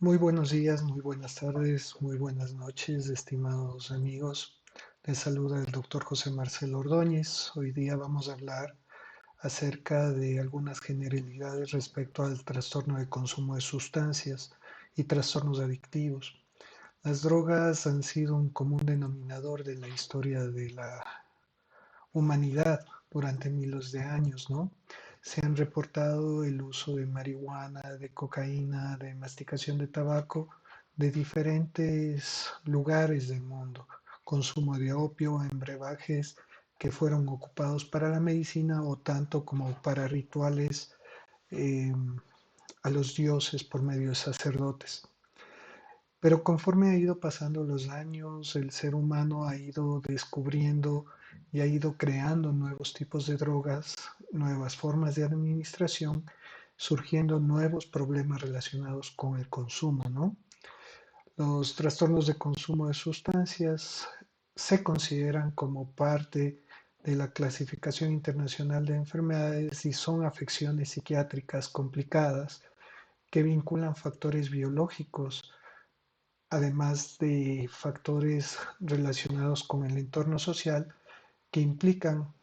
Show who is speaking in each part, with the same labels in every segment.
Speaker 1: Muy buenos días, muy buenas tardes, muy buenas noches, estimados amigos. Les saluda el doctor José Marcelo Ordóñez. Hoy día vamos a hablar acerca de algunas generalidades respecto al trastorno de consumo de sustancias y trastornos adictivos. Las drogas han sido un común denominador de la historia de la humanidad durante miles de años, ¿no? Se han reportado el uso de marihuana, de cocaína, de masticación de tabaco de diferentes lugares del mundo, consumo de opio en brebajes que fueron ocupados para la medicina o tanto como para rituales eh, a los dioses por medio de sacerdotes. Pero conforme ha ido pasando los años, el ser humano ha ido descubriendo y ha ido creando nuevos tipos de drogas, nuevas formas de administración, surgiendo nuevos problemas relacionados con el consumo, ¿no? Los trastornos de consumo de sustancias se consideran como parte de la clasificación internacional de enfermedades y son afecciones psiquiátricas complicadas que vinculan factores biológicos además de factores relacionados con el entorno social que implican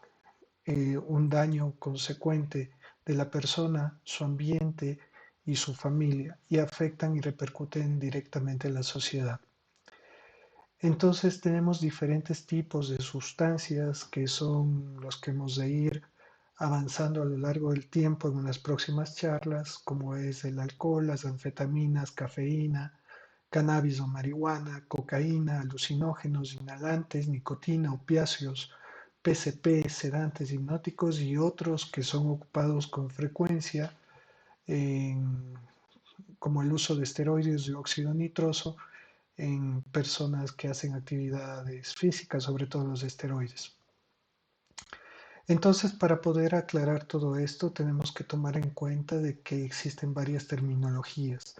Speaker 1: un daño consecuente de la persona, su ambiente y su familia y afectan y repercuten directamente en la sociedad. Entonces tenemos diferentes tipos de sustancias que son los que hemos de ir avanzando a lo largo del tiempo en unas próximas charlas, como es el alcohol, las anfetaminas, cafeína, cannabis o marihuana, cocaína, alucinógenos, inhalantes, nicotina, opiáceos, PCP, sedantes, hipnóticos y otros que son ocupados con frecuencia, en- como el uso de esteroides de óxido nitroso en personas que hacen actividades físicas, sobre todo los esteroides. Entonces, para poder aclarar todo esto, tenemos que tomar en cuenta de que existen varias terminologías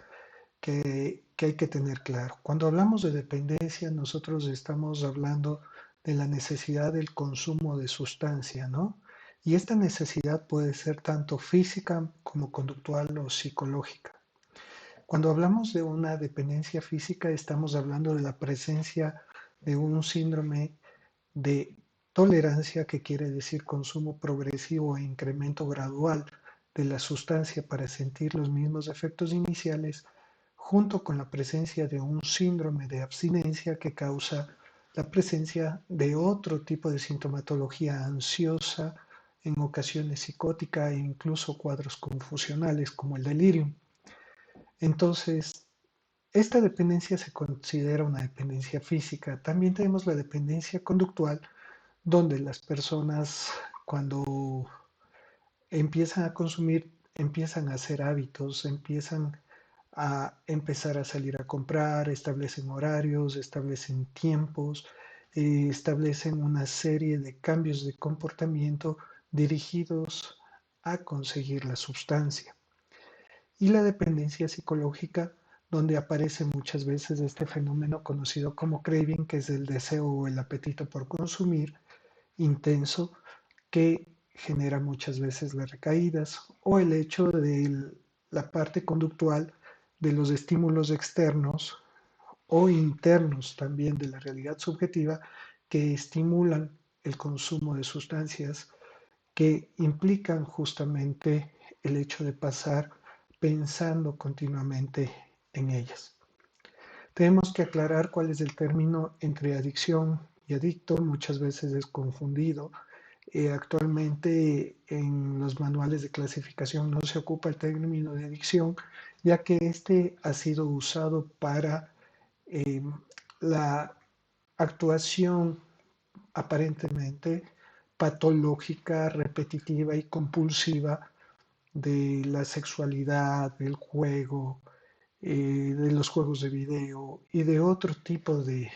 Speaker 1: que hay que tener claro. Cuando hablamos de dependencia, nosotros estamos hablando de la necesidad del consumo de sustancia, ¿no? Y esta necesidad puede ser tanto física como conductual o psicológica. Cuando hablamos de una dependencia física, estamos hablando de la presencia de un síndrome de tolerancia, que quiere decir consumo progresivo e incremento gradual de la sustancia para sentir los mismos efectos iniciales, junto con la presencia de un síndrome de abstinencia que causa la presencia de otro tipo de sintomatología ansiosa, en ocasiones psicótica e incluso cuadros confusionales como el delirium. Entonces, esta dependencia se considera una dependencia física. También tenemos la dependencia conductual, donde las personas cuando empiezan a consumir, empiezan a hacer hábitos, empiezan a empezar a salir a comprar, establecen horarios, establecen tiempos, establecen una serie de cambios de comportamiento dirigidos a conseguir la sustancia. Y la dependencia psicológica, donde aparece muchas veces este fenómeno conocido como craving, que es el deseo o el apetito por consumir intenso, que genera muchas veces las recaídas, o el hecho de la parte conductual de los estímulos externos o internos también de la realidad subjetiva que estimulan el consumo de sustancias que implican justamente el hecho de pasar pensando continuamente en ellas. Tenemos que aclarar cuál es el término entre adicción y adicto, muchas veces es confundido. Actualmente en los manuales de clasificación no se ocupa el término de adicción, ya que este ha sido usado para eh, la actuación aparentemente patológica, repetitiva y compulsiva de la sexualidad, del juego, de los juegos de video y de otro tipo de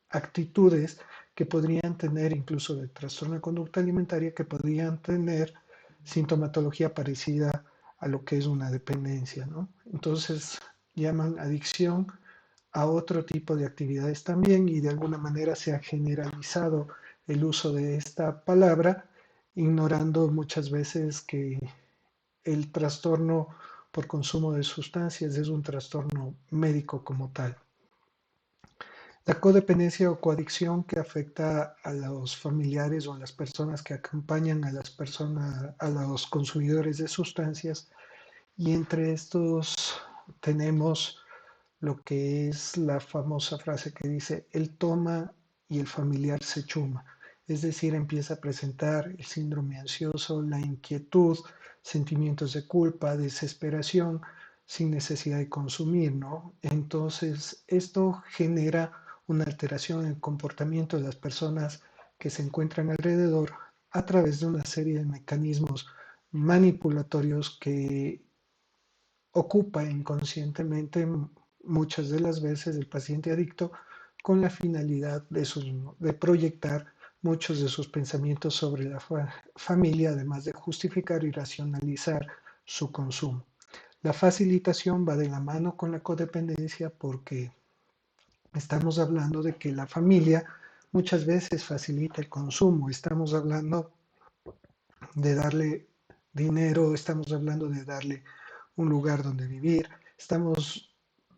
Speaker 1: actitudes que podrían tener, incluso de trastorno de conducta alimentaria, que podrían tener sintomatología parecida a lo que es una dependencia, ¿no? Entonces llaman adicción a otro tipo de actividades también y de alguna manera se ha generalizado el uso de esta palabra, ignorando muchas veces que el trastorno por consumo de sustancias es un trastorno médico como tal. La codependencia o coadicción que afecta a los familiares o a las personas que acompañan a las personas, a los consumidores de sustancias, y entre estos tenemos lo que es la famosa frase que dice, él toma y el familiar se chuma. Es decir, empieza a presentar el síndrome ansioso, la inquietud, sentimientos de culpa, desesperación, sin necesidad de consumir, ¿no? Entonces, esto genera una alteración en el comportamiento de las personas que se encuentran alrededor a través de una serie de mecanismos manipulatorios que ocupa inconscientemente muchas de las veces el paciente adicto con la finalidad de proyectar muchos de sus pensamientos sobre la familia, además de justificar y racionalizar su consumo. La facilitación va de la mano con la codependencia porque estamos hablando de que la familia muchas veces facilita el consumo, estamos hablando de darle dinero, estamos hablando de darle un lugar donde vivir, estamos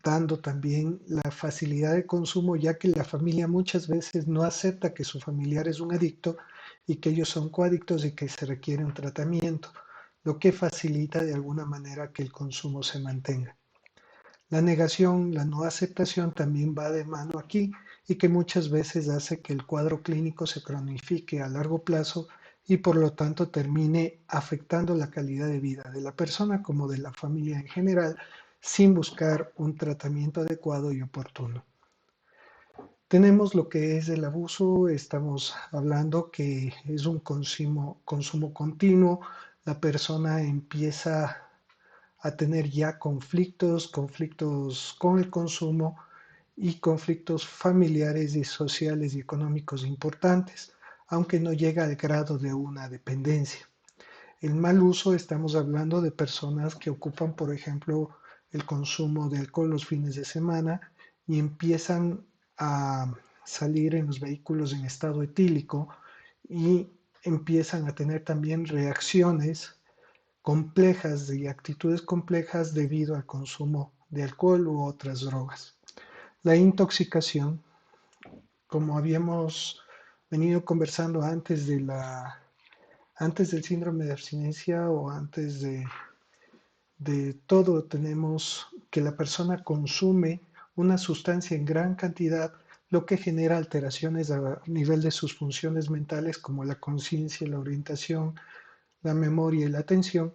Speaker 1: dando también la facilidad de consumo, ya que la familia muchas veces no acepta que su familiar es un adicto y que ellos son coadictos y que se requiere un tratamiento, lo que facilita de alguna manera que el consumo se mantenga. La negación, la no aceptación también va de mano aquí y que muchas veces hace que el cuadro clínico se cronifique a largo plazo y por lo tanto termine afectando la calidad de vida de la persona como de la familia en general sin buscar un tratamiento adecuado y oportuno. Tenemos lo que es el abuso, estamos hablando que es un consumo continuo, la persona empieza a tener ya conflictos con el consumo y conflictos familiares y sociales y económicos importantes, aunque no llega al grado de una dependencia. El mal uso, estamos hablando de personas que ocupan, por ejemplo, el consumo de alcohol los fines de semana y empiezan a salir en los vehículos en estado etílico y empiezan a tener también reacciones complejas y actitudes complejas debido al consumo de alcohol u otras drogas. La intoxicación, como habíamos venido conversando antes del síndrome de abstinencia o antes de todo, tenemos que la persona consume una sustancia en gran cantidad, lo que genera alteraciones a nivel de sus funciones mentales como la conciencia, la orientación, la memoria y la atención,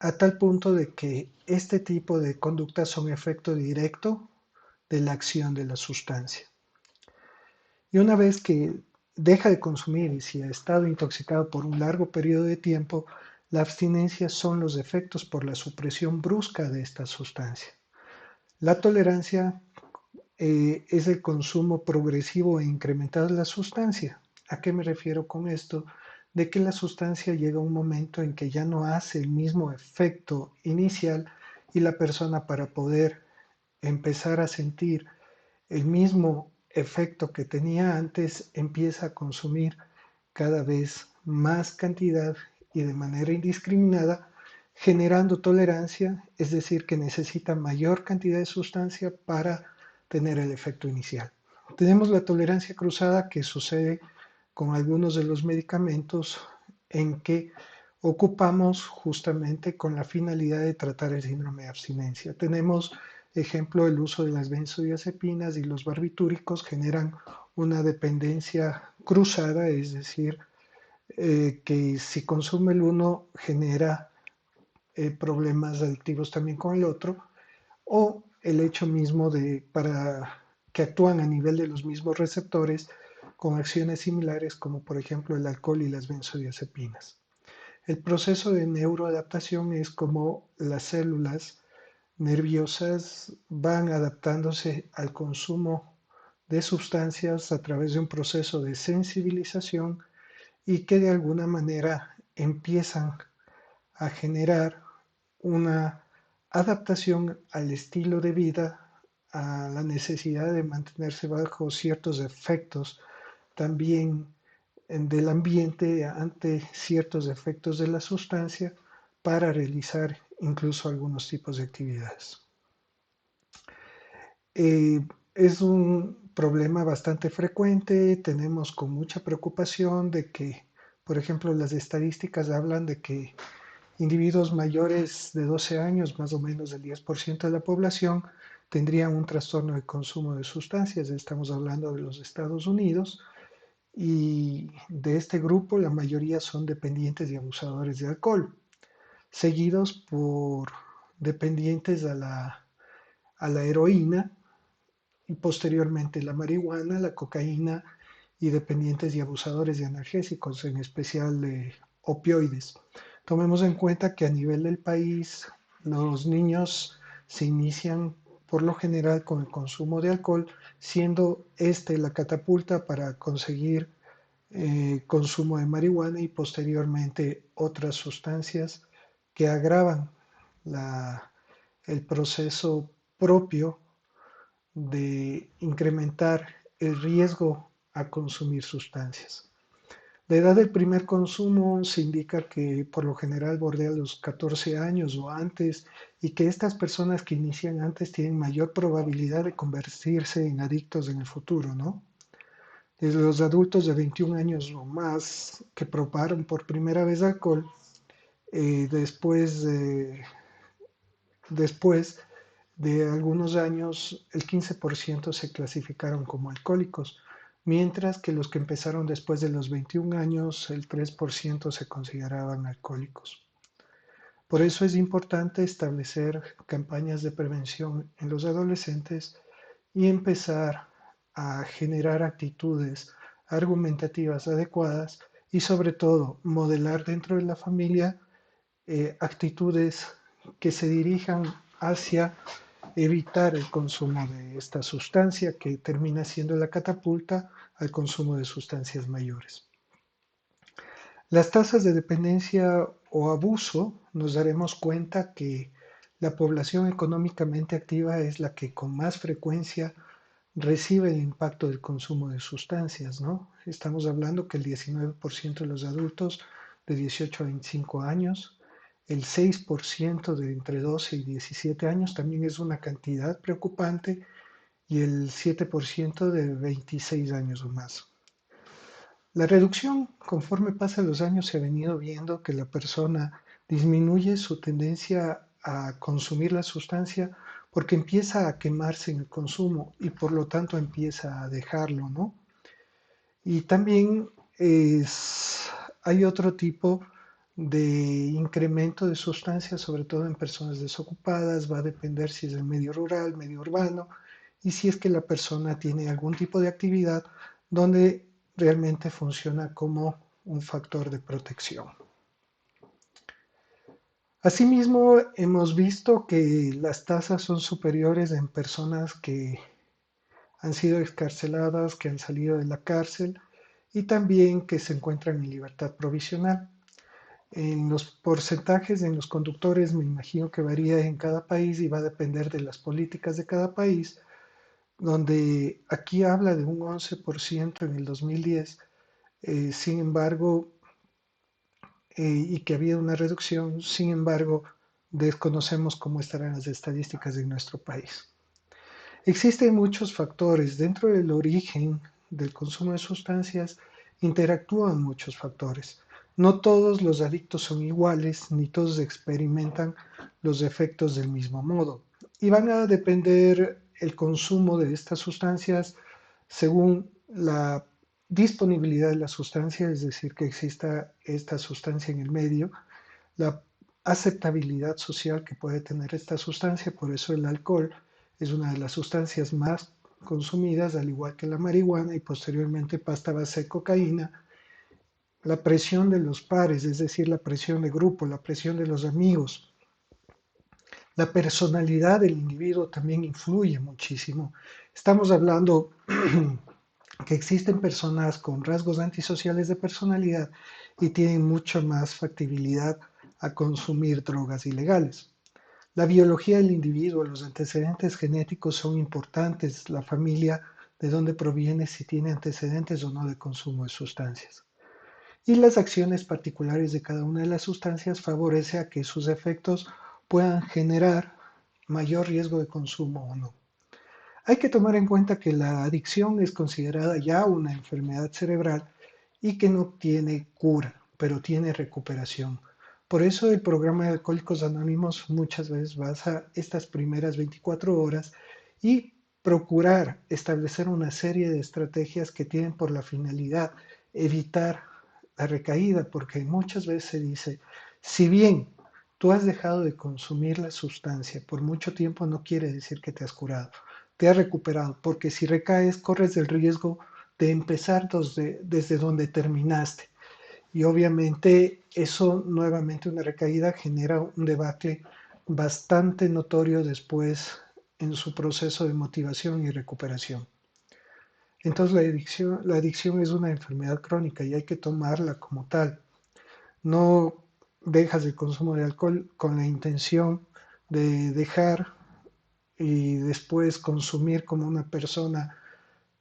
Speaker 1: a tal punto de que este tipo de conductas son efecto directo de la acción de la sustancia. Y una vez que deja de consumir y si ha estado intoxicado por un largo periodo de tiempo, la abstinencia son los efectos por la supresión brusca de esta sustancia. La tolerancia es el consumo progresivo e incrementado de la sustancia. ¿A qué me refiero con esto? De que la sustancia llega a un momento en que ya no hace el mismo efecto inicial y la persona para poder empezar a sentir el mismo efecto que tenía antes empieza a consumir cada vez más cantidad y de manera indiscriminada, generando tolerancia, es decir, que necesita mayor cantidad de sustancia para tener el efecto inicial. Tenemos la tolerancia cruzada que sucede con algunos de los medicamentos en que ocupamos justamente con la finalidad de tratar el síndrome de abstinencia. Tenemos, ejemplo, el uso de las benzodiazepinas y los barbitúricos generan una dependencia cruzada, es decir, que si consume el uno genera problemas adictivos también con el otro, o el hecho mismo de para que actúan a nivel de los mismos receptores con acciones similares como por ejemplo el alcohol y las benzodiazepinas. El proceso de neuroadaptación es como las células nerviosas van adaptándose al consumo de sustancias a través de un proceso de sensibilización y que de alguna manera empiezan a generar una adaptación al estilo de vida, a la necesidad de mantenerse bajo ciertos efectos también del ambiente ante ciertos efectos de la sustancia para realizar incluso algunos tipos de actividades. Eh, es un problema bastante frecuente, tenemos con mucha preocupación de que, por ejemplo, las estadísticas hablan de que individuos mayores de 12 años, más o menos el 10% de la población, tendrían un trastorno de consumo de sustancias. Estamos hablando de los Estados Unidos y de este grupo la mayoría son dependientes y abusadores de alcohol, seguidos por dependientes a la heroína y posteriormente la marihuana, la cocaína y dependientes y abusadores de analgésicos, en especial de opioides. Tomemos en cuenta que a nivel del país los niños se inician por lo general con el consumo de alcohol, siendo este la catapulta para conseguir consumo de marihuana y posteriormente otras sustancias que agravan la, el proceso propio de incrementar el riesgo a consumir sustancias. La edad del primer consumo se indica que por lo general bordea los 14 años o antes y que estas personas que inician antes tienen mayor probabilidad de convertirse en adictos en el futuro, ¿no? Desde los adultos de 21 años o más que probaron por primera vez alcohol, después de algunos años, el 15% se clasificaron como alcohólicos, mientras que los que empezaron después de los 21 años, el 3% se consideraban alcohólicos. Por eso es importante establecer campañas de prevención en los adolescentes y empezar a generar actitudes argumentativas adecuadas y sobre todo modelar dentro de la familia actitudes que se dirijan hacia evitar el consumo de esta sustancia que termina siendo la catapulta al consumo de sustancias mayores. Las tasas de dependencia o abuso nos daremos cuenta que la población económicamente activa es la que con más frecuencia recibe el impacto del consumo de sustancias, ¿no? Estamos hablando que el 19% de los adultos de 18 a 25 años, el 6% de entre 12 y 17 años también es una cantidad preocupante y el 7% de 26 años o más. La reducción, conforme pasan los años, se ha venido viendo que la persona disminuye su tendencia a consumir la sustancia porque empieza a quemarse en el consumo y por lo tanto empieza a dejarlo, ¿no? Y también hay otro tipo de incremento de sustancias, sobre todo en personas desocupadas, va a depender si es el medio rural, medio urbano, y si es que la persona tiene algún tipo de actividad donde realmente funciona como un factor de protección. Asimismo, hemos visto que las tasas son superiores en personas que han sido excarceladas, que han salido de la cárcel y también que se encuentran en libertad provisional. En los porcentajes en los conductores me imagino que varía en cada país y va a depender de las políticas de cada país, donde aquí habla de un 11% en el 2010, sin embargo, y que había una reducción, sin embargo, desconocemos cómo estarán las estadísticas en nuestro país. Existen muchos factores. Dentro del origen del consumo de sustancias interactúan muchos factores. No todos los adictos son iguales, ni todos experimentan los efectos del mismo modo. Y van a depender el consumo de estas sustancias según la disponibilidad de la sustancia, es decir, que exista esta sustancia en el medio, la aceptabilidad social que puede tener esta sustancia, por eso el alcohol es una de las sustancias más consumidas, al igual que la marihuana y posteriormente pasta base de cocaína, la presión de los pares, es decir, la presión de grupo, la presión de los amigos, la personalidad del individuo también influye muchísimo. Estamos hablando que existen personas con rasgos antisociales de personalidad y tienen mucho más factibilidad a consumir drogas ilegales. La biología del individuo, los antecedentes genéticos son importantes, la familia, de dónde proviene, si tiene antecedentes o no de consumo de sustancias. y las acciones particulares de cada una de las sustancias favorece a que sus efectos puedan generar mayor riesgo de consumo o no. Hay que tomar en cuenta que la adicción es considerada ya una enfermedad cerebral y que no tiene cura, pero tiene recuperación. Por eso el programa de Alcohólicos Anónimos muchas veces basa estas primeras 24 horas y procurar establecer una serie de estrategias que tienen por la finalidad evitar la recaída, porque muchas veces se dice, si bien tú has dejado de consumir la sustancia por mucho tiempo, no quiere decir que te has curado, te has recuperado, porque si recaes corres el riesgo de empezar desde donde terminaste. Y obviamente eso nuevamente una recaída genera un debate bastante notorio después en su proceso de motivación y recuperación. Entonces la adicción es una enfermedad crónica y hay que tomarla como tal. No dejas el consumo de alcohol con la intención de dejar y después consumir como una persona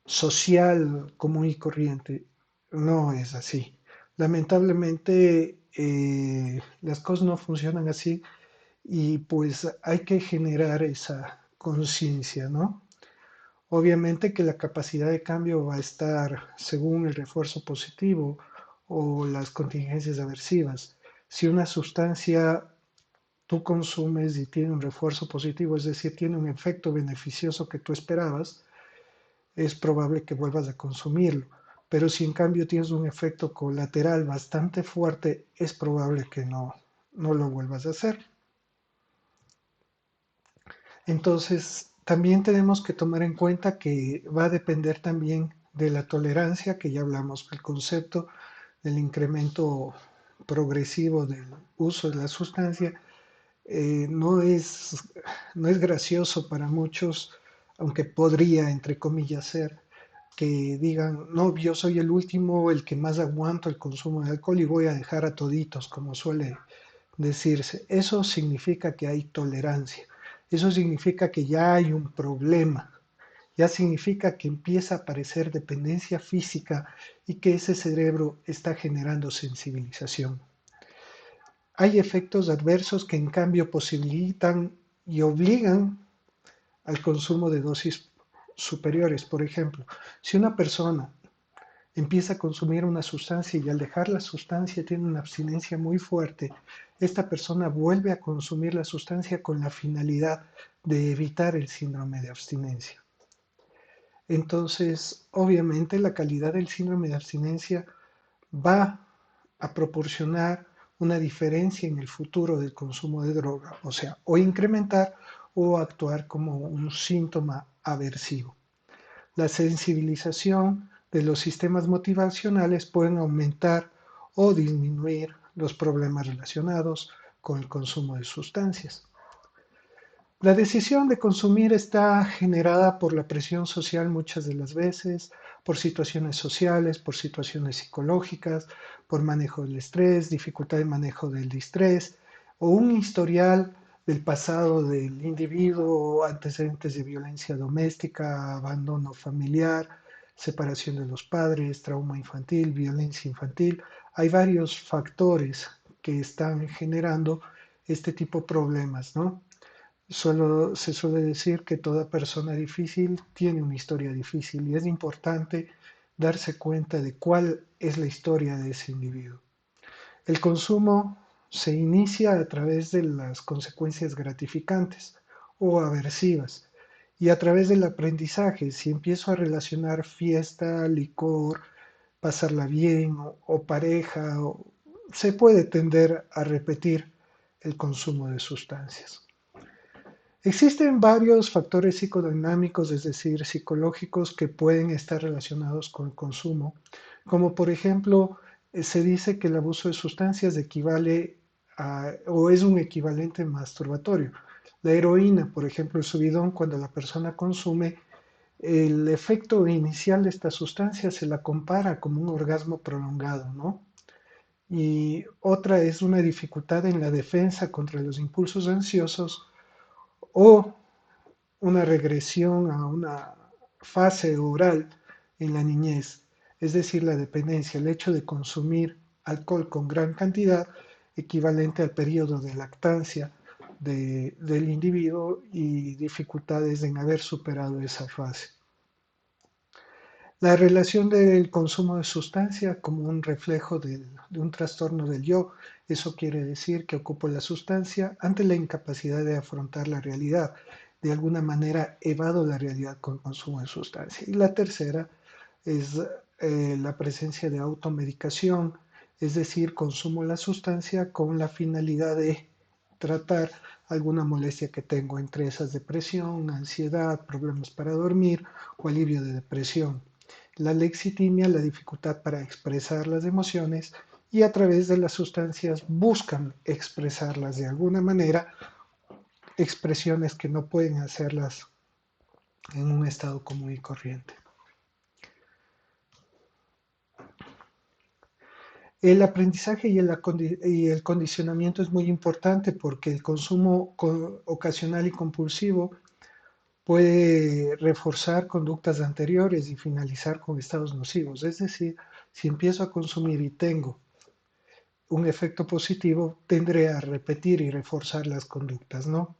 Speaker 1: social común y corriente. No es así. Lamentablemente las cosas no funcionan así y pues hay que generar esa conciencia, ¿no? Obviamente que la capacidad de cambio va a estar según el refuerzo positivo o las contingencias aversivas. Si una sustancia tú consumes y tiene un refuerzo positivo, es decir, tiene un efecto beneficioso que tú esperabas, es probable que vuelvas a consumirlo. Pero si en cambio tienes un efecto colateral bastante fuerte, es probable que no lo vuelvas a hacer. Entonces, también tenemos que tomar en cuenta que va a depender también de la tolerancia, que ya hablamos, el concepto del incremento progresivo del uso de la sustancia no es gracioso para muchos, aunque podría, entre comillas, ser que digan, no, yo soy el último, el que más aguanto el consumo de alcohol y voy a dejar a toditos, como suele decirse. Eso significa que hay tolerancia, eso significa que ya hay un problema, ya significa que empieza a aparecer dependencia física y que ese cerebro está generando sensibilización. Hay efectos adversos que en cambio posibilitan y obligan al consumo de dosis superiores. Por ejemplo, si una persona empieza a consumir una sustancia y al dejar la sustancia tiene una abstinencia muy fuerte, esta persona vuelve a consumir la sustancia con la finalidad de evitar el síndrome de abstinencia. Entonces, obviamente la calidad del síndrome de abstinencia va a proporcionar una diferencia en el futuro del consumo de droga, o sea, o incrementar o actuar como un síntoma aversivo. La sensibilización de los sistemas motivacionales pueden aumentar o disminuir los problemas relacionados con el consumo de sustancias. La decisión de consumir está generada por la presión social muchas de las veces, por situaciones sociales, por situaciones psicológicas, por manejo del estrés, dificultad de manejo del distrés o un historial del pasado del individuo, antecedentes de violencia doméstica, abandono familiar, separación de los padres, trauma infantil, violencia infantil. Hay varios factores que están generando este tipo de problemas, ¿no? Se suele decir que toda persona difícil tiene una historia difícil y es importante darse cuenta de cuál es la historia de ese individuo. El consumo se inicia a través de las consecuencias gratificantes o aversivas y a través del aprendizaje. Si empiezo a relacionar fiesta, licor, pasarla bien o pareja, se puede tender a repetir el consumo de sustancias. Existen varios factores psicodinámicos, es decir, psicológicos, que pueden estar relacionados con el consumo, como por ejemplo, se dice que el abuso de sustancias equivale o es un equivalente masturbatorio. La heroína, por ejemplo, el subidón, cuando la persona consume, el efecto inicial de esta sustancia se la compara como un orgasmo prolongado, ¿no? Y otra es una dificultad en la defensa contra los impulsos ansiosos o una regresión a una fase oral en la niñez, es decir, la dependencia, el hecho de consumir alcohol con gran cantidad, equivalente al periodo de lactancia del individuo y dificultades en haber superado esa fase. La relación del consumo de sustancia como un reflejo de un trastorno del yo, eso quiere decir que ocupo la sustancia ante la incapacidad de afrontar la realidad. De alguna manera evado la realidad con el consumo de sustancia. Y la tercera es la presencia de automedicación, es decir, consumo la sustancia con la finalidad de tratar alguna molestia que tengo, entre esas depresión, ansiedad, problemas para dormir o alivio de depresión. La lexitimia, la dificultad para expresar las emociones y a través de las sustancias buscan expresarlas de alguna manera, expresiones que no pueden hacerlas en un estado común y corriente. El aprendizaje y el condicionamiento es muy importante porque el consumo ocasional y compulsivo puede reforzar conductas anteriores y finalizar con estados nocivos. Es decir, si empiezo a consumir y tengo un efecto positivo, tendré a repetir y reforzar las conductas, ¿no?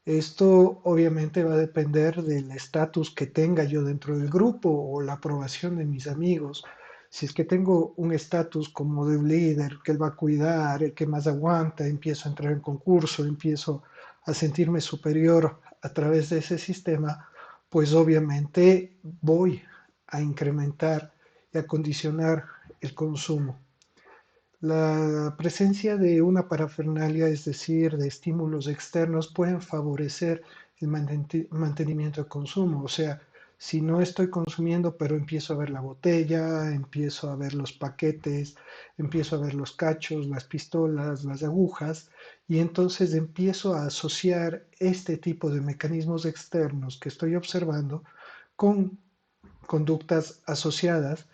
Speaker 1: Esto obviamente va a depender del estatus que tenga yo dentro del grupo o la aprobación de mis amigos. Si es que tengo un estatus como de un líder, que él va a cuidar, el que más aguanta, empiezo a entrar en concurso, empiezo a sentirme superior a través de ese sistema, pues obviamente voy a incrementar y a condicionar el consumo. La presencia de una parafernalia, es decir, de estímulos externos, pueden favorecer el mantenimiento de consumo. O sea, si no estoy consumiendo, pero empiezo a ver la botella, empiezo a ver los paquetes, empiezo a ver los cachos, las pistolas, las agujas, y entonces empiezo a asociar este tipo de mecanismos externos que estoy observando con conductas asociadas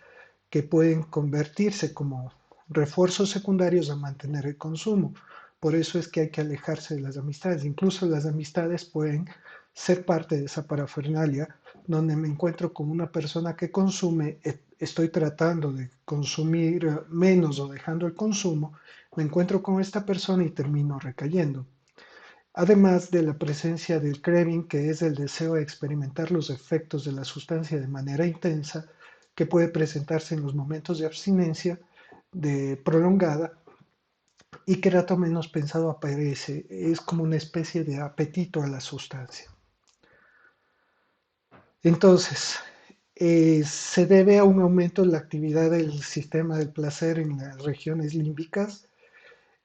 Speaker 1: que pueden convertirse como refuerzos secundarios a mantener el consumo. Por eso es que hay que alejarse de las amistades. Incluso las amistades pueden ser parte de esa parafernalia, donde me encuentro con una persona que consume, estoy tratando de consumir menos o dejando el consumo, me encuentro con esta persona y termino recayendo. Además de la presencia del craving, que es el deseo de experimentar los efectos de la sustancia de manera intensa, que puede presentarse en los momentos de abstinencia de prolongada y que rato menos pensado aparece, es como una especie de apetito a la sustancia. Entonces, se debe a un aumento en la actividad del sistema del placer en las regiones límbicas.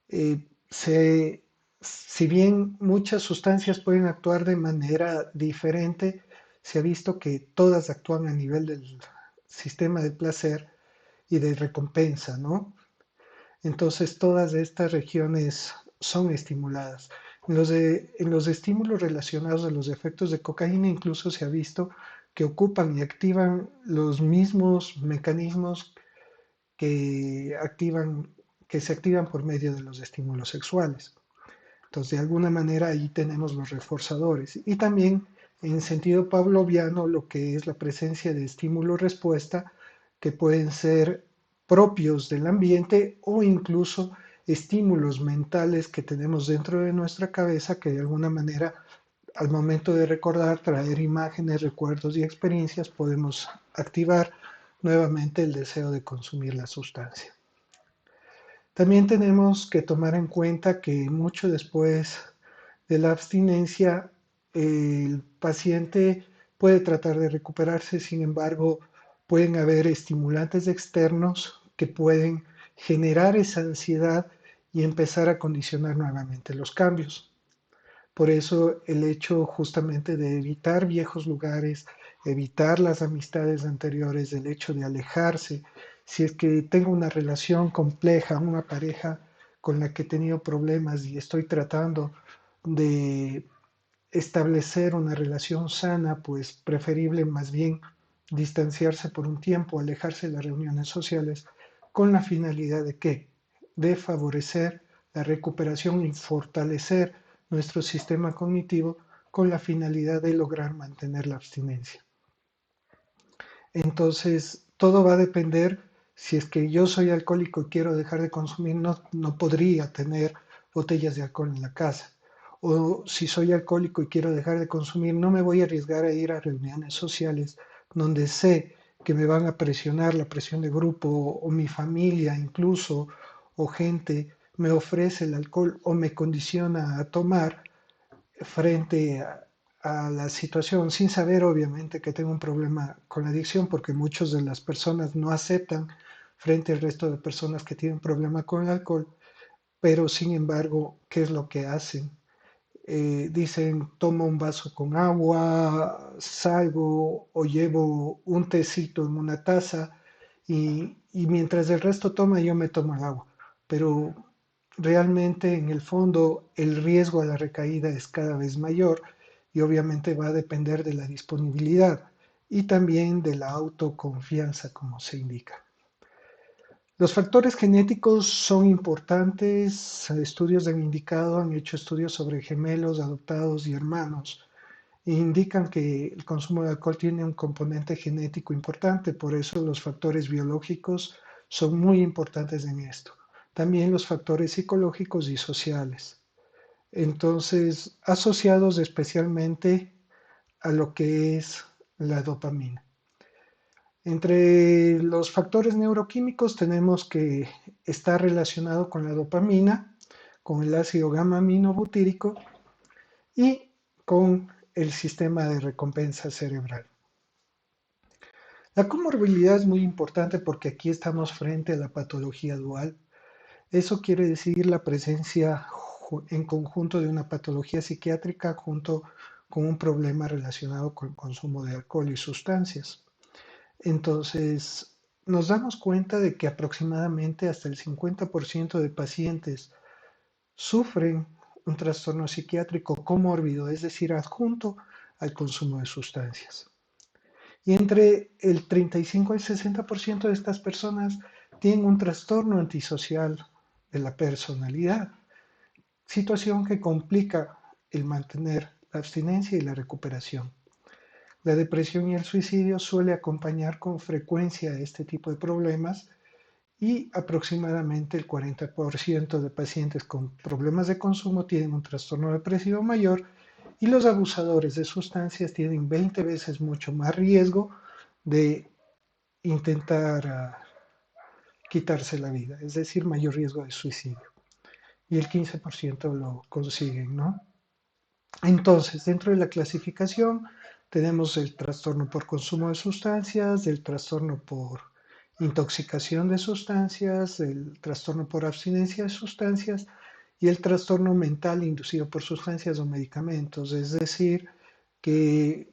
Speaker 1: Eh, se, si bien muchas sustancias pueden actuar de manera diferente, se ha visto que todas actúan a nivel del sistema de placer y de recompensa, ¿no? Entonces todas estas regiones son estimuladas. En los estímulos relacionados a los efectos de cocaína incluso se ha visto que ocupan y activan los mismos mecanismos que activan, que se activan por medio de los estímulos sexuales. Entonces, de alguna manera ahí tenemos los reforzadores. Y también en sentido pavloviano, lo que es la presencia de estímulo-respuesta, que pueden ser propios del ambiente o incluso estímulos mentales que tenemos dentro de nuestra cabeza que de alguna manera al momento de recordar, traer imágenes, recuerdos y experiencias, podemos activar nuevamente el deseo de consumir la sustancia. También tenemos que tomar en cuenta que mucho después de la abstinencia, el paciente puede tratar de recuperarse, sin embargo, pueden haber estimulantes externos que pueden generar esa ansiedad y empezar a condicionar nuevamente los cambios. Por eso el hecho justamente de evitar viejos lugares, evitar las amistades anteriores, el hecho de alejarse, si es que tengo una relación compleja, una pareja con la que he tenido problemas y estoy tratando de establecer una relación sana, pues preferible más bien distanciarse por un tiempo, alejarse de las reuniones sociales, con la finalidad de qué? De favorecer la recuperación y fortalecer nuestro sistema cognitivo con la finalidad de lograr mantener la abstinencia. Entonces, todo va a depender Si es que yo soy alcohólico y quiero dejar de consumir, no podría tener botellas de alcohol en la casa. O si soy alcohólico y quiero dejar de consumir, no me voy a arriesgar a ir a reuniones sociales donde sé que me van a presionar la presión de grupo o mi familia incluso o gente me ofrece el alcohol o me condiciona a tomar frente a la situación sin saber obviamente que tengo un problema con la adicción porque muchas de las personas no aceptan frente al resto de personas que tienen problema con el alcohol, pero sin embargo, ¿qué es lo que hacen? Dicen, tomo un vaso con agua, salgo o llevo un tecito en una taza y mientras el resto toma, yo me tomo el agua. Pero realmente en el fondo el riesgo a la recaída es cada vez mayor y obviamente va a depender de la disponibilidad y también de la autoconfianza, como se indica. Los factores genéticos son importantes. Estudios han indicado, han hecho estudios sobre gemelos, adoptados y hermanos. E indican que el consumo de alcohol tiene un componente genético importante, por eso los factores biológicos son muy importantes en esto. También los factores psicológicos y sociales. Entonces, asociados especialmente a lo que es la dopamina. Entre los factores neuroquímicos tenemos que está relacionado con la dopamina, con el ácido gamma aminobutírico y con el sistema de recompensa cerebral. La comorbilidad es muy importante porque aquí estamos frente a la patología dual. Eso quiere decir la presencia en conjunto de una patología psiquiátrica junto con un problema relacionado con el consumo de alcohol y sustancias. Entonces, nos damos cuenta de que aproximadamente hasta el 50% de pacientes sufren un trastorno psiquiátrico comórbido, es decir, adjunto al consumo de sustancias. Y entre el 35 y el 60% de estas personas tienen un trastorno antisocial de la personalidad, situación que complica el mantener la abstinencia y la recuperación. La depresión y el suicidio suele acompañar con frecuencia este tipo de problemas y aproximadamente el 40% de pacientes con problemas de consumo tienen un trastorno depresivo mayor y los abusadores de sustancias tienen 20 veces mucho más riesgo de intentar quitarse la vida, es decir, mayor riesgo de suicidio. Y el 15% lo consiguen, ¿no? Entonces, dentro de la clasificación tenemos el trastorno por consumo de sustancias, el trastorno por intoxicación de sustancias, el trastorno por abstinencia de sustancias y el trastorno mental inducido por sustancias o medicamentos. Es decir, que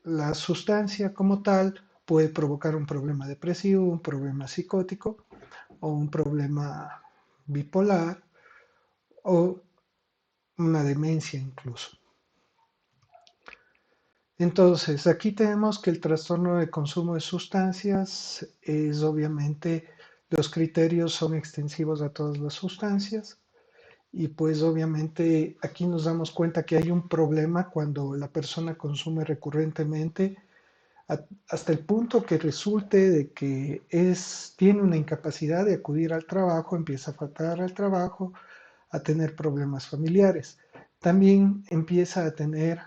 Speaker 1: la sustancia como tal puede provocar un problema depresivo, un problema psicótico o un problema bipolar o una demencia incluso. Entonces, aquí tenemos que el trastorno de consumo de sustancias es obviamente, los criterios son extensivos a todas las sustancias y pues obviamente aquí nos damos cuenta que hay un problema cuando la persona consume recurrentemente hasta el punto que resulte de que tiene una incapacidad de acudir al trabajo, empieza a faltar al trabajo, a tener problemas familiares. También empieza a tener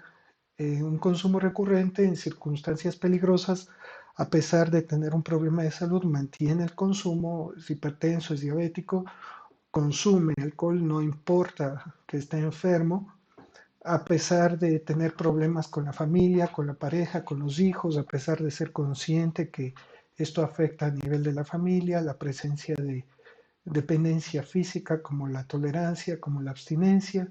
Speaker 1: un consumo recurrente en circunstancias peligrosas, a pesar de tener un problema de salud, mantiene el consumo, es hipertenso, es diabético, consume alcohol, no importa que esté enfermo, a pesar de tener problemas con la familia, con la pareja, con los hijos, a pesar de ser consciente que esto afecta a nivel de la familia, la presencia de dependencia física como la tolerancia, como la abstinencia,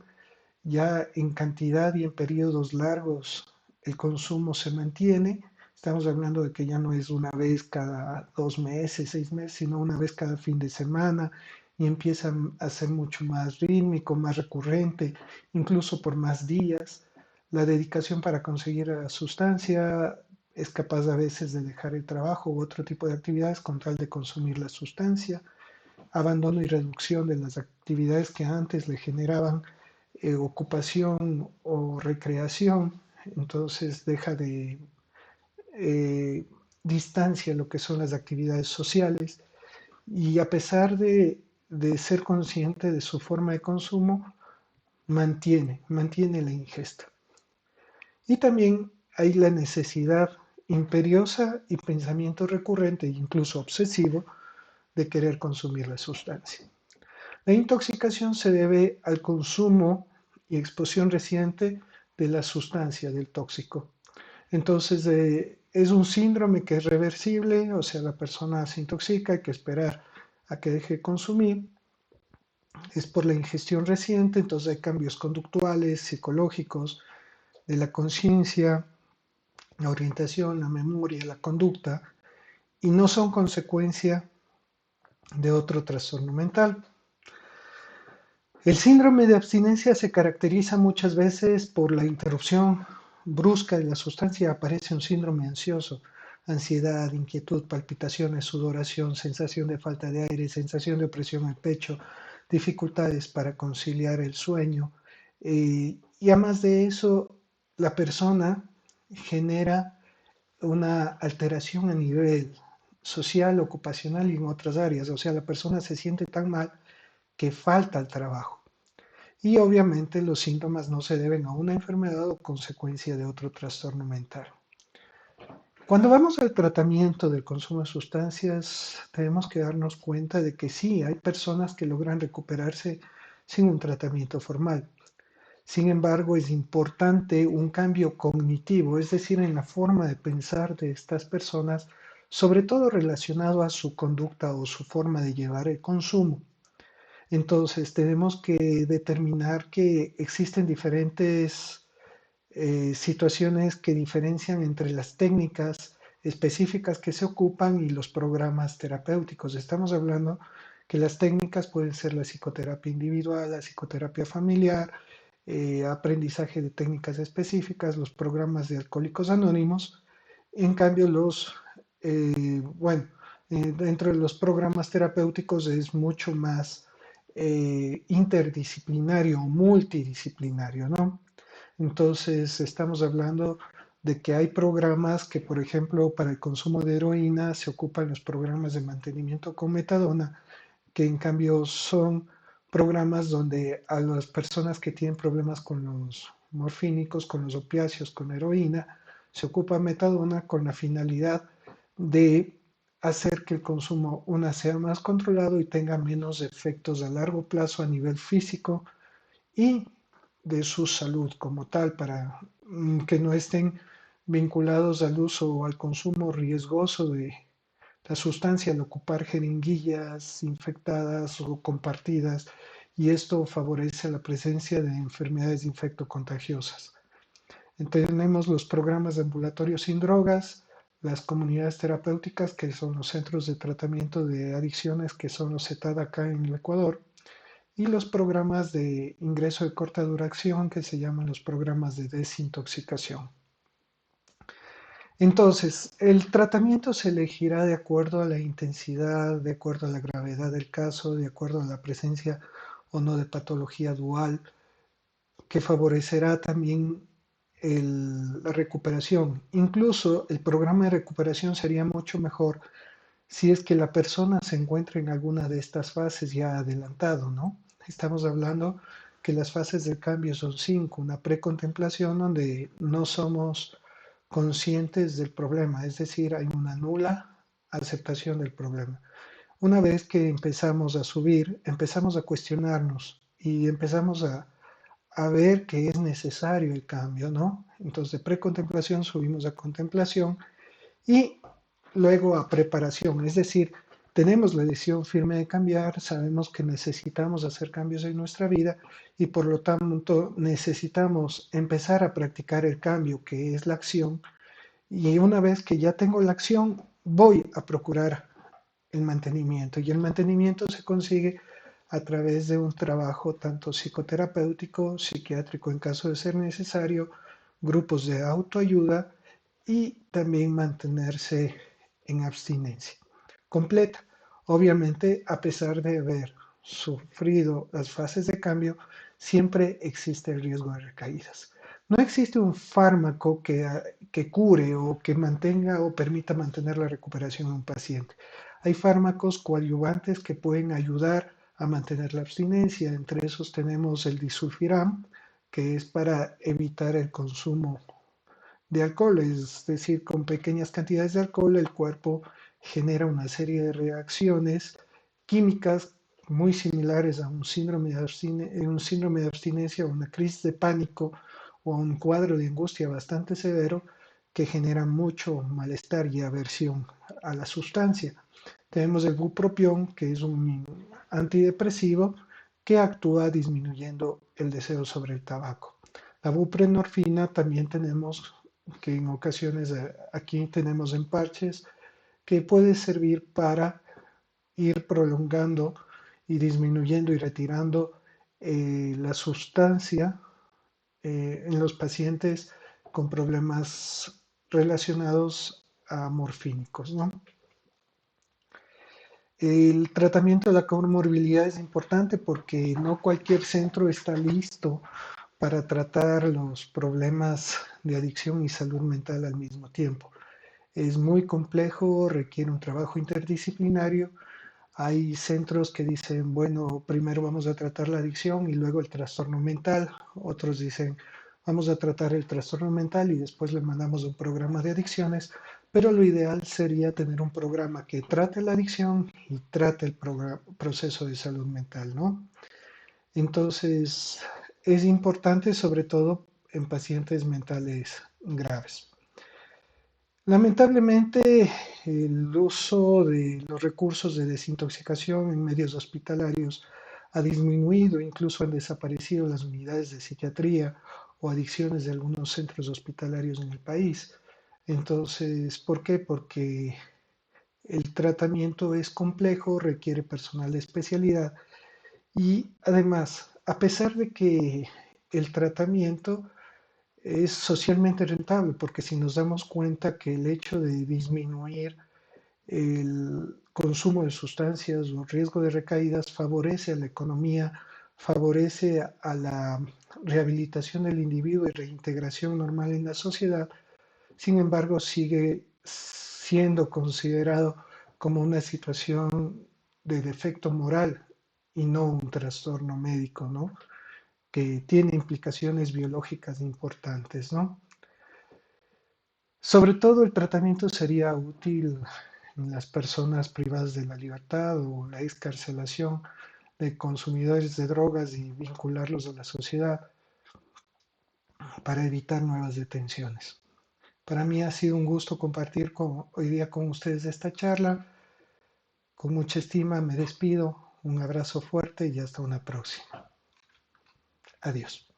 Speaker 1: ya en cantidad y en periodos largos el consumo se mantiene. Estamos hablando de que ya no es una vez cada 2 meses, 6 meses, sino una vez cada fin de semana y empieza a ser mucho más rítmico, más recurrente, incluso por más días. La dedicación para conseguir la sustancia es capaz a veces de dejar el trabajo u otro tipo de actividades con tal de consumir la sustancia. Abandono y reducción de las actividades que antes le generaban ocupación o recreación, entonces deja de distancia lo que son las actividades sociales y a pesar de ser consciente de su forma de consumo, mantiene la ingesta. Y también hay la necesidad imperiosa y pensamiento recurrente, incluso obsesivo, de querer consumir la sustancia. La intoxicación se debe al consumo y exposición reciente de la sustancia, del tóxico. Entonces, es un síndrome que es reversible, o sea, la persona se intoxica, hay que esperar a que deje de consumir. Es por la ingestión reciente, entonces hay cambios conductuales, psicológicos, de la conciencia, la orientación, la memoria, la conducta, y no son consecuencia de otro trastorno mental. El síndrome de abstinencia se caracteriza muchas veces por la interrupción brusca de la sustancia. Aparece un síndrome ansioso, ansiedad, inquietud, palpitaciones, sudoración, sensación de falta de aire, sensación de opresión en el pecho, dificultades para conciliar el sueño. Y además de eso, la persona genera una alteración a nivel social, ocupacional y en otras áreas. O sea, la persona se siente tan mal que falta al trabajo. Y obviamente los síntomas no se deben a una enfermedad o consecuencia de otro trastorno mental. Cuando vamos al tratamiento del consumo de sustancias, tenemos que darnos cuenta de que sí, hay personas que logran recuperarse sin un tratamiento formal. Sin embargo, es importante un cambio cognitivo, es decir, en la forma de pensar de estas personas, sobre todo relacionado a su conducta o su forma de llevar el consumo. Entonces, tenemos que determinar que existen diferentes situaciones que diferencian entre las técnicas específicas que se ocupan y los programas terapéuticos. Estamos hablando que las técnicas pueden ser la psicoterapia individual, la psicoterapia familiar, aprendizaje de técnicas específicas, los programas de Alcohólicos Anónimos. En cambio, dentro de los programas terapéuticos es mucho más interdisciplinario, multidisciplinario, ¿no? Entonces, estamos hablando de que hay programas que, por ejemplo, para el consumo de heroína se ocupan los programas de mantenimiento con metadona, que en cambio son programas donde a las personas que tienen problemas con los morfínicos, con los opiáceos, con heroína, se ocupa metadona con la finalidad de hacer que el consumo una sea más controlado y tenga menos efectos a largo plazo a nivel físico y de su salud como tal, para que no estén vinculados al uso o al consumo riesgoso de la sustancia al ocupar jeringuillas infectadas o compartidas, y esto favorece la presencia de enfermedades infectocontagiosas. Tenemos los programas de ambulatorios sin drogas, las comunidades terapéuticas, que son los centros de tratamiento de adicciones, que son los CETAD acá en el Ecuador, y los programas de ingreso de corta duración, que se llaman los programas de desintoxicación. Entonces, el tratamiento se elegirá de acuerdo a la intensidad, de acuerdo a la gravedad del caso, de acuerdo a la presencia o no de patología dual, que favorecerá también la recuperación. Incluso el programa de recuperación sería mucho mejor si es que la persona se encuentra en alguna de estas fases ya adelantado, ¿no? Estamos hablando que las fases del cambio son cinco: una precontemplación donde no somos conscientes del problema, es decir, hay una nula aceptación del problema. Una vez que empezamos a subir, empezamos a cuestionarnos y empezamos a ver que es necesario el cambio, ¿no? Entonces, de precontemplación subimos a contemplación y luego a preparación, es decir, tenemos la decisión firme de cambiar, sabemos que necesitamos hacer cambios en nuestra vida y por lo tanto necesitamos empezar a practicar el cambio, que es la acción, y una vez que ya tengo la acción, voy a procurar el mantenimiento, y el mantenimiento se consigue a través de un trabajo tanto psicoterapéutico, psiquiátrico en caso de ser necesario, grupos de autoayuda y también mantenerse en abstinencia completa. Obviamente, a pesar de haber sufrido las fases de cambio, siempre existe el riesgo de recaídas. No existe un fármaco que cure o que mantenga o permita mantener la recuperación en un paciente. Hay fármacos coadyuvantes que pueden ayudar a mantener la abstinencia. Entre esos tenemos el disulfiram, que es para evitar el consumo de alcohol, es decir, con pequeñas cantidades de alcohol el cuerpo genera una serie de reacciones químicas muy similares a un síndrome de abstinencia, una crisis de pánico o a un cuadro de angustia bastante severo que genera mucho malestar y aversión a la sustancia. Tenemos el bupropión, que es un antidepresivo que actúa disminuyendo el deseo sobre el tabaco. La buprenorfina también tenemos que en ocasiones aquí tenemos en parches que puede servir para ir prolongando y disminuyendo y retirando la sustancia en los pacientes con problemas relacionados a morfínicos, ¿no? El tratamiento de la comorbilidad es importante porque no cualquier centro está listo para tratar los problemas de adicción y salud mental al mismo tiempo. Es muy complejo, requiere un trabajo interdisciplinario. Hay centros que dicen, bueno, primero vamos a tratar la adicción y luego el trastorno mental. Otros dicen, vamos a tratar el trastorno mental y después le mandamos un programa de adicciones. Pero lo ideal sería tener un programa que trate la adicción y trate el proceso de salud mental, ¿no? Entonces, es importante sobre todo en pacientes mentales graves. Lamentablemente, el uso de los recursos de desintoxicación en medios hospitalarios ha disminuido, incluso han desaparecido las unidades de psiquiatría o adicciones de algunos centros hospitalarios en el país. Entonces, ¿por qué? Porque el tratamiento es complejo, requiere personal de especialidad y además, a pesar de que el tratamiento es socialmente rentable, porque si nos damos cuenta que el hecho de disminuir el consumo de sustancias o riesgo de recaídas favorece a la economía, favorece a la rehabilitación del individuo y reintegración normal en la sociedad, sin embargo sigue siendo considerado como una situación de defecto moral y no un trastorno médico, ¿no? Que tiene implicaciones biológicas importantes, ¿no? Sobre todo el tratamiento sería útil en las personas privadas de la libertad o la excarcelación de consumidores de drogas y vincularlos a la sociedad para evitar nuevas detenciones. Para mí ha sido un gusto compartir hoy día con ustedes esta charla. Con mucha estima me despido. Un abrazo fuerte y hasta una próxima. Adiós.